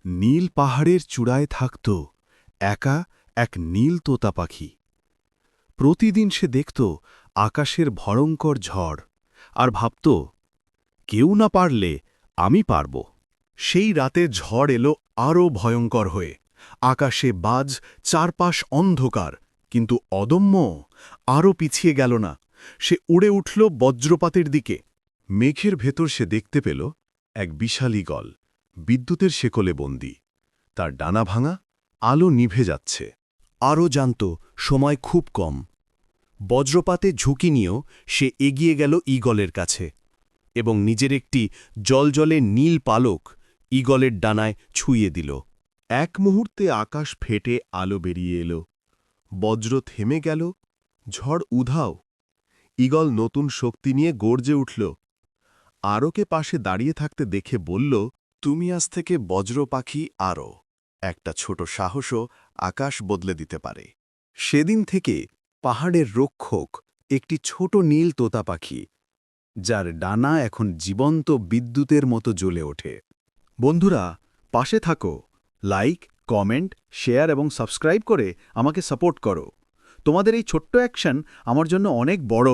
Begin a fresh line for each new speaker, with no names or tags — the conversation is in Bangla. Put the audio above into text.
নীল পাহাড়ের চূড়ায় থাকত একা এক নীল তোতা পাখি। প্রতিদিন সে দেখত আকাশের ভয়ঙ্কর ঝড় আর ভাবত, কেউ না পারলে আমি পারব।
সেই রাতে ঝড় এলো আরও ভয়ঙ্কর হয়ে। আকাশে বাজ, চারপাশ অন্ধকার, কিন্তু অদম্য আরও পিছিয়ে গেল না। সে উড়ে উঠল বজ্রপাতের দিকে। মেঘের ভেতর সে দেখতে পেল এক বিশাল ঈগল, বিদ্যুতের শেকলে বন্দী। তার ডানা ভাঙা, আলো নিভে যাচ্ছে। আরও জানত সময় খুব কম। বজ্রপাতে ঝুঁকি নিয়েও সে এগিয়ে গেল ঈগলের কাছে এবং নিজের একটি জলজলে নীল পালক ঈগলের ডানায় ছুঁয়ে দিল। এক মুহূর্তে আকাশ ফেটে আলো বেরিয়ে এলো। বজ্র থেমে গেল, ঝড় উধাও। ঈগল নতুন শক্তি নিয়ে গর্জে উঠল। আরোকে পাশে দাঁড়িয়ে থাকতে দেখে বলল, তুমি আজ থেকে বজ্র পাখি আরো। একটা ছোট সাহসও আকাশ বদলে দিতে পারে। সেদিন থেকে পাহাড়ের রক্ষক একটি ছোট নীল তোতা পাখি, যার ডানা এখন জীবন্ত বিদ্যুতের মতো জ্বলে ওঠে।
বন্ধুরা, পাশে থাকো, লাইক, কমেন্ট, শেয়ার এবং সাবস্ক্রাইব করে আমাকে সাপোর্ট করো। তোমাদের এই ছোট্ট অ্যাকশন আমার জন্য অনেক বড়।